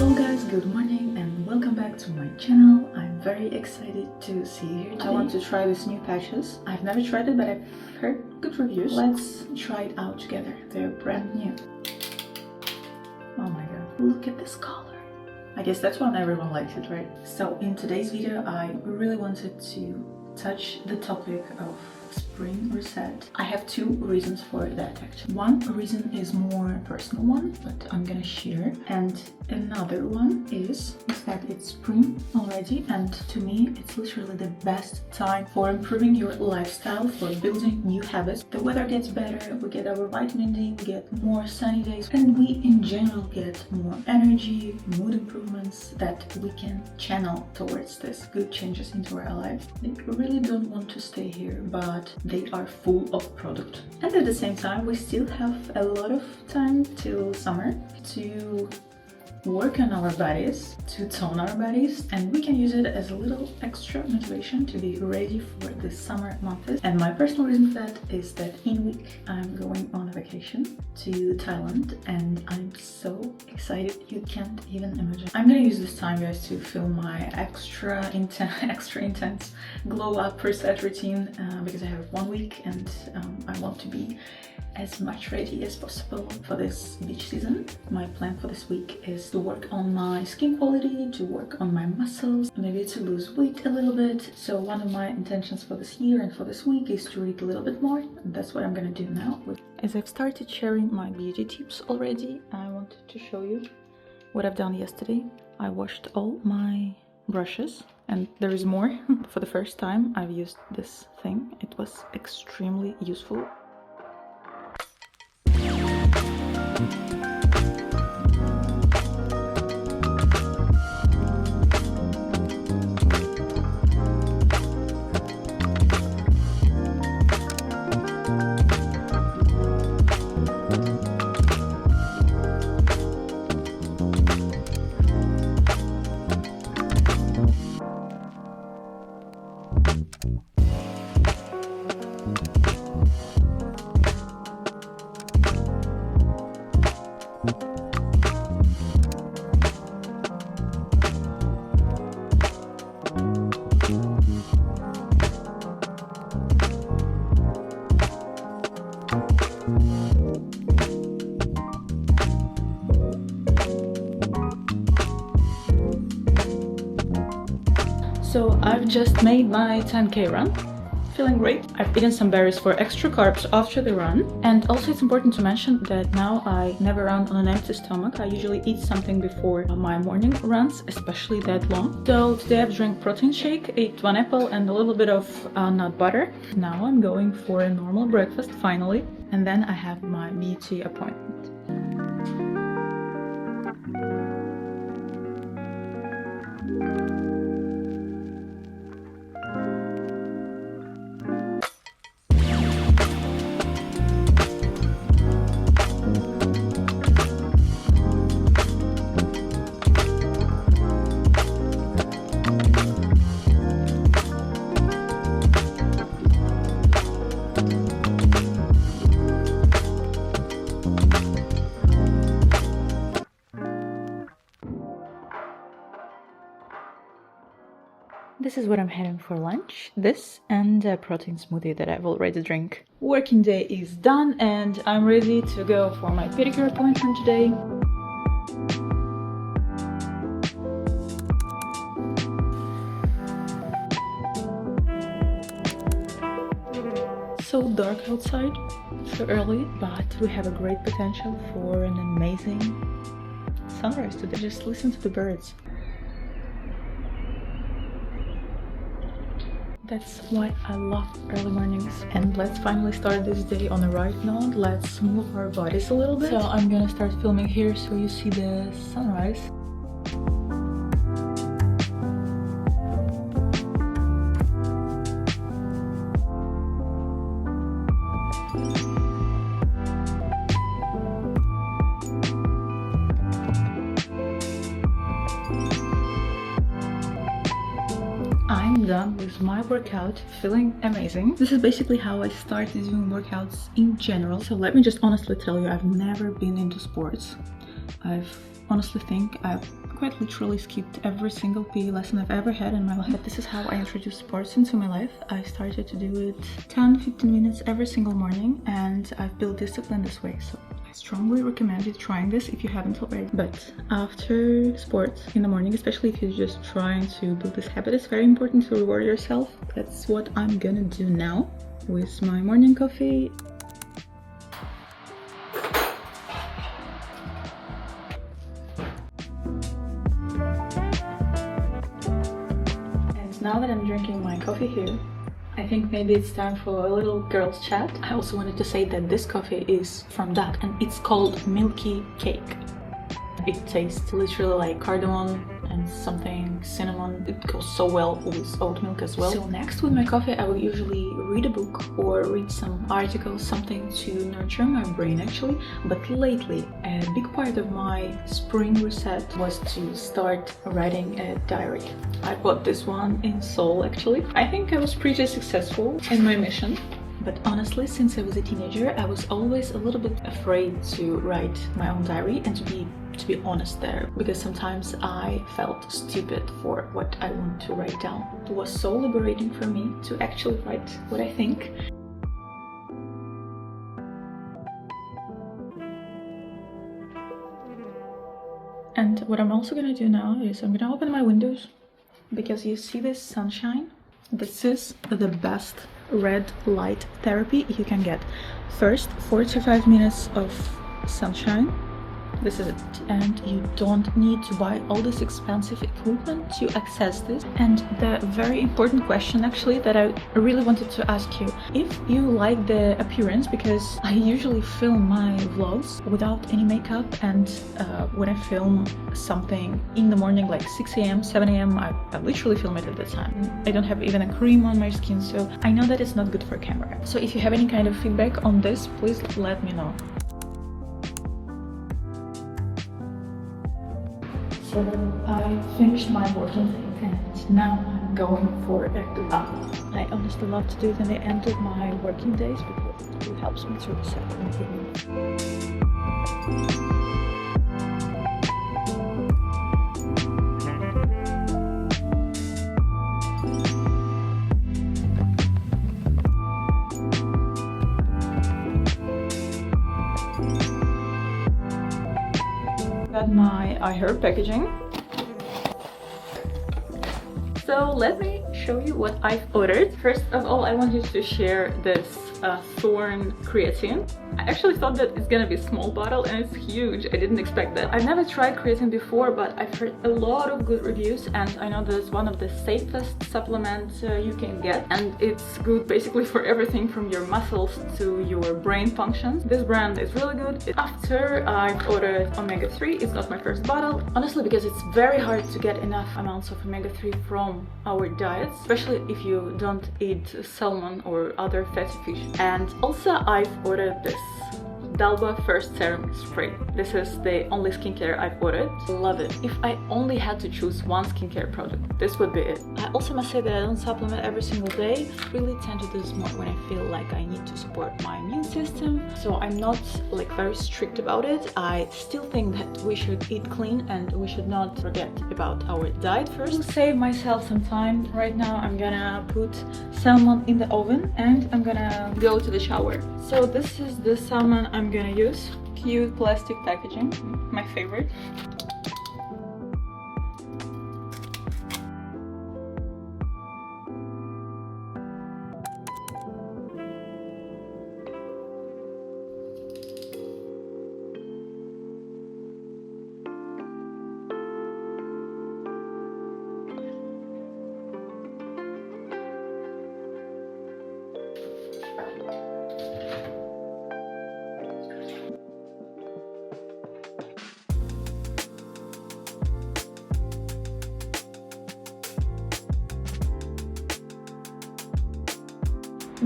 Hello guys, good morning and welcome back to my channel. I'm very excited to see you here today. I want to try these new patches. I've never tried it, but I've heard good reviews. Let's try it out together. They're brand new. Oh my god, look at this color. I guess that's why everyone likes it, right? So in today's video, I really wanted to touch the topic of spring reset. I have two reasons for that actually. One reason is more personal one, but I'm gonna share, and another one is that it's spring already, and to me it's literally the best time for improving your lifestyle, for building new habits. The weather gets better, we get our vitamin D, we get more sunny days, and we in general get more energy, mood improvements that we can channel towards this good changes into our life. They really don't want to stay here, but they are full of product. And at the same time, we still have a lot of time till summer to work on our bodies, to tone our bodies, and we can use it as a little extra motivation to be ready for the summer months. And my personal reason for that is that in a week I'm going on a vacation to Thailand, and I'm so excited you can't even imagine. I'm gonna use this time, guys, to film my extra intense glow up reset routine because I have 1 week and I want to be as much ready as possible for this beach season. My plan for this week is to work on my skin quality, to work on my muscles, maybe to lose weight a little bit. So one of my intentions for this year and for this week is to read a little bit more, and that's what I'm gonna do now. As I've started sharing my beauty tips already, I wanted to show you what I've done yesterday. I washed all my brushes, and there is more. For the first time I've used this thing. It was extremely useful. So I've just made my 10K run, feeling great. I've eaten some berries for extra carbs after the run, and also it's important to mention that now I never run on an empty stomach. I usually eat something before my morning runs, especially that long. So today I've drank protein shake, ate 1 apple and a little bit of nut butter. Now I'm going for a normal breakfast finally, and then I have my beauty appointment. This is what I'm having for lunch. This and a protein smoothie that I've already drank. Working day is done and I'm ready to go for my pedicure appointment today. So dark outside, so early, but we have a great potential for an amazing sunrise today. Just listen to the birds. That's why I love early mornings. And let's finally start this day on the right note. Let's move our bodies a little bit. So I'm gonna start filming here so you see the sunrise. I'm done with my workout, feeling amazing. This is basically how I started doing workouts in general. So let me just honestly tell you, I've never been into sports. I've honestly think I've quite literally skipped every single PE lesson I've ever had in my life. But this is how I introduced sports into my life. I started to do it 10-15 minutes every single morning, and I've built discipline this way. So I strongly recommend you trying this if you haven't already. But after sports in the morning, especially if you're just trying to build this habit, it's very important to reward yourself. That's what I'm gonna do now with my morning coffee. Now that I'm drinking my coffee here, I think maybe it's time for a little girls chat. I also wanted to say that this coffee is from Duck and it's called Milky Cake. It tastes literally like cardamom and something cinnamon. It goes so well with oat milk as well. So next with my coffee I will usually read a book or read some articles, something to nurture my brain actually. But lately a big part of my spring reset was to start writing a diary. I bought this one in Seoul actually. I think I was pretty successful in my mission. But honestly, since I was a teenager, I was always a little bit afraid to write my own diary and to be honest there, because sometimes I felt stupid for what I want to write down. It was so liberating for me to actually write what I think. And what I'm also gonna do now is I'm gonna open my windows, because you see this sunshine? This is the best red light therapy you can get. First 45 minutes of sunshine. This is it. And you don't need to buy all this expensive equipment to access this. And the very important question actually that I really wanted to ask you, if you like the appearance, because I usually film my vlogs without any makeup, and when I film something in the morning like 6 a.m, 7 a.m, I literally film it at the time. I don't have even a cream on my skin, so I know that it's not good for camera. So if you have any kind of feedback on this, please let me know. So I finished my working day and now I'm going for a run. I honestly love to do it in the end of my working days because it really helps me to reset my evening. Got my iHerb packaging. So let me show you what I've ordered. First of all, I wanted to share this Thorn creatine. I actually thought that it's gonna be a small bottle and it's huge. I didn't expect that. I've never tried creatine before, but I've heard a lot of good reviews, and I know that it's one of the safest supplements you can get, and it's good basically for everything from your muscles to your brain functions. This brand is really good. After I've ordered omega-3, it's not my first bottle, honestly, because it's very hard to get enough amounts of omega-3 from our diets, especially if you don't eat salmon or other fatty fish. And also I've ordered this Dalba First Serum Spray. This is the only skincare I've ordered. Love it. If I only had to choose one skincare product, this would be it. I also must say that I don't supplement every single day. I really tend to do this more when I feel like I need to support my immune system. So I'm not like very strict about it. I still think that we should eat clean and we should not forget about our diet first. To save myself some time, right now I'm gonna put salmon in the oven and I'm gonna go to the shower. So this is the salmon I'm gonna use. Cute plastic packaging, my favorite.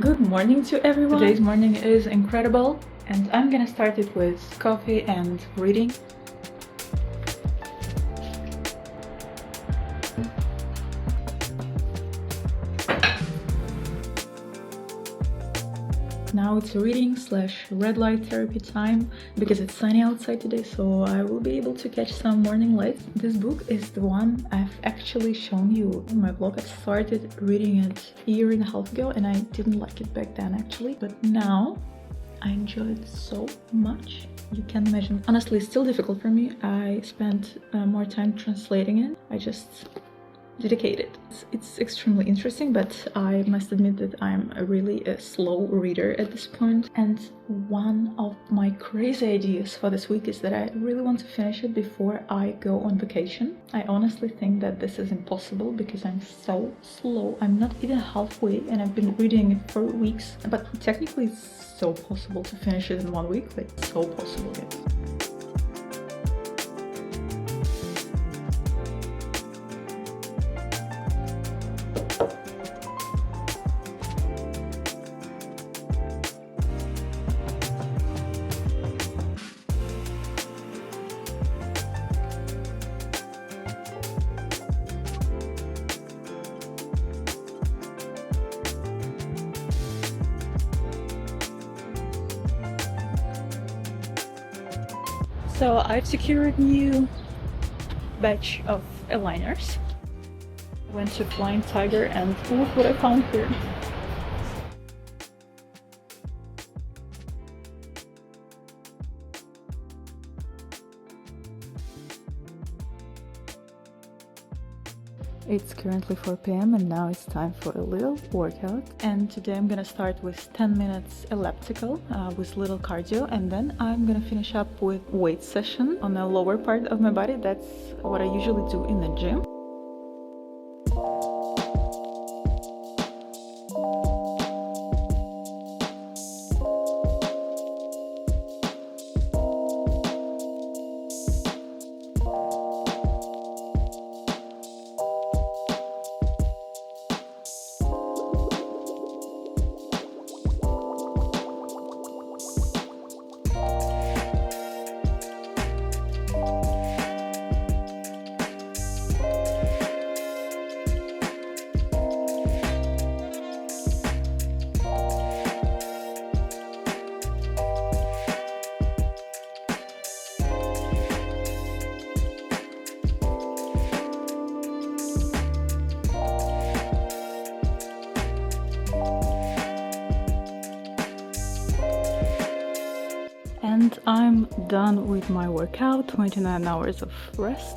Good morning to everyone. Today's morning is incredible and I'm gonna start it with coffee and reading. Now now it's reading / red light therapy time because it's sunny outside today, so I will be able to catch some morning light. This book is the one I've actually shown you in my vlog. I started reading it a year and a half ago and I didn't like it back then actually, but now I enjoy it so much. You can imagine. Honestly, it's still difficult for me. I spent more time translating it. I just dedicated. It's extremely interesting, but I must admit that I'm really a slow reader at this point. And one of my crazy ideas for this week is that I really want to finish it before I go on vacation. I honestly think that this is impossible because I'm so slow. I'm not even halfway and I've been reading it for weeks, but technically it's so possible to finish it in 1 week. Like, so possible, yes. So I've secured new batch of aligners. Went to Flying Tiger and look what I found here. It's currently 4 p.m. and now it's time for a little workout. And today I'm gonna start with 10 minutes elliptical with little cardio, and then I'm gonna finish up with weight session on the lower part of my body. That's what I usually do in the gym. And I'm done with my workout, 29 hours of rest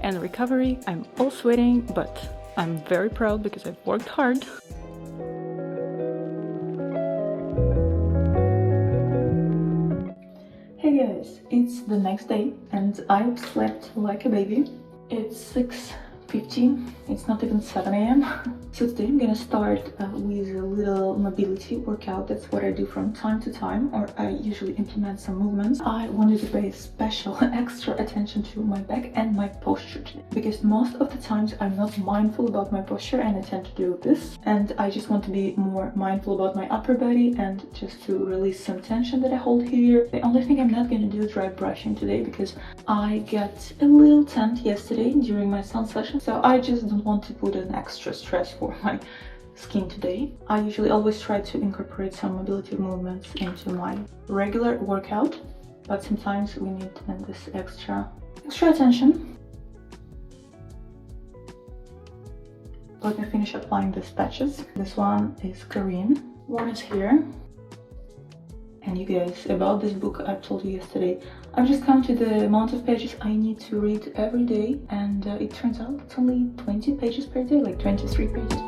and recovery. I'm all sweating, but I'm very proud because I've worked hard. Hey guys, it's the next day and I've slept like a baby. It's 6:15, it's not even 7 a.m. So today I'm gonna start with a little mobility workout. That's what I do from time to time, or I usually implement some movements. I wanted to pay special extra attention to my back and my posture today, because most of the times I'm not mindful about my posture and I tend to do this, and I just want to be more mindful about my upper body and just to release some tension that I hold here. The only thing I'm not gonna do is dry brushing today because I got a little tanned yesterday during my sun session, so I just don't want to put an extra stress for my skin today. I usually always try to incorporate some mobility movements into my regular workout, but sometimes we need this extra attention. Let me finish applying these patches. This one is Korean, one is here. And you guys, about this book I told you yesterday, I've just counted the amount of pages I need to read every day, and it turns out it's only 20 pages per day, like 23 pages.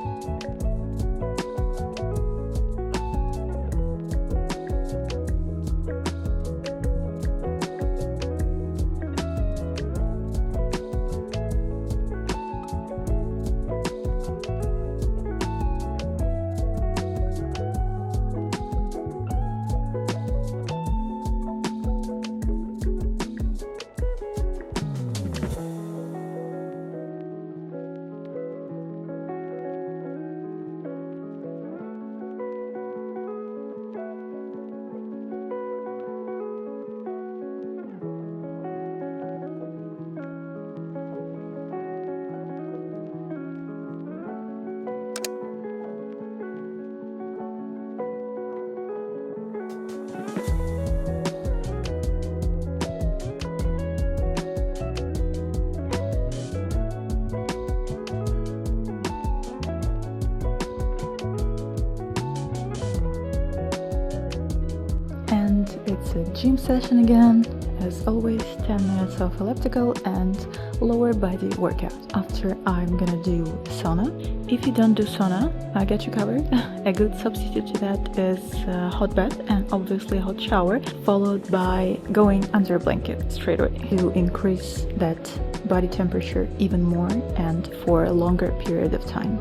a gym session again. As always, 10 minutes of elliptical and lower body workout. After, I'm gonna do sauna. If you don't do sauna, I got you covered. A good substitute to that is a hot bath and obviously a hot shower, followed by going under a blanket straight away to increase that body temperature even more and for a longer period of time.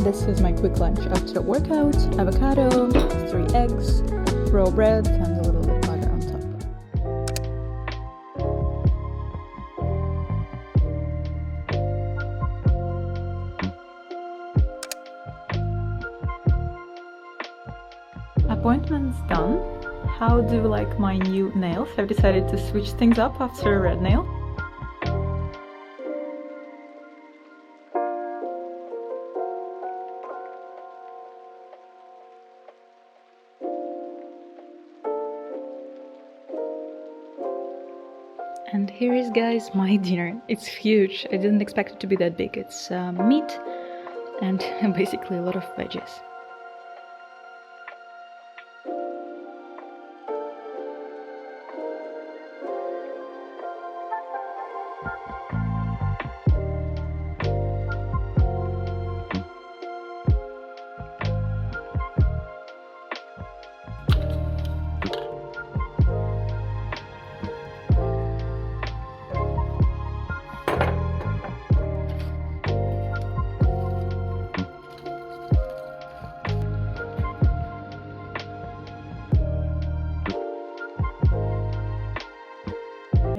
This is my quick lunch after workout: avocado, 3 eggs, raw bread, and a little bit of butter on top. Appointments done. How do you like my new nails? I've decided to switch things up after a red nail. And here is, guys, my dinner. It's huge. I didn't expect it to be that big. It's meat and basically a lot of veggies.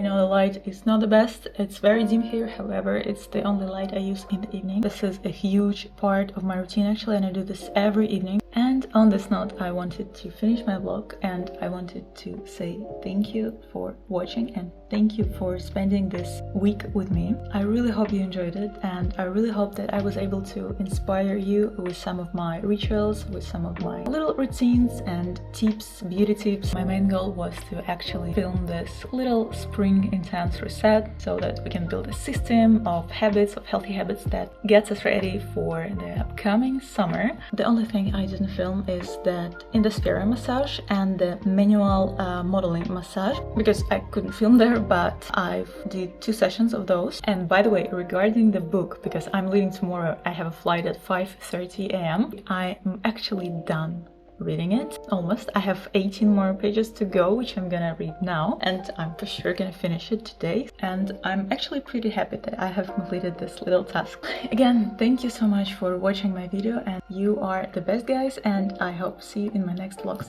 The light is not the best. It's very dim here, however, it's the only light I use in the evening. This is a huge part of my routine actually, and I do this every evening. And on this note, I wanted to finish my vlog and I wanted to say thank you for watching and thank you for spending this week with me. I really hope you enjoyed it, and I really hope that I was able to inspire you with some of my rituals, with some of my little routines and tips, beauty tips. My main goal was to actually film this little spring intense reset so that we can build a system of habits, of healthy habits that gets us ready for the upcoming summer. The only thing I didn't film is that Indosphere massage and the manual modeling massage, because I couldn't film there, but I did 2 sessions of those. And by the way, regarding the book, because I'm leaving tomorrow, I have a flight at 5:30 a.m. I'm actually done reading it, almost. I have 18 more pages to go, which I'm gonna read now, and I'm for sure gonna finish it today. And I'm actually pretty happy that I have completed this little task. Again, thank you so much for watching my video, and you are the best, guys, and I hope to see you in my next vlogs.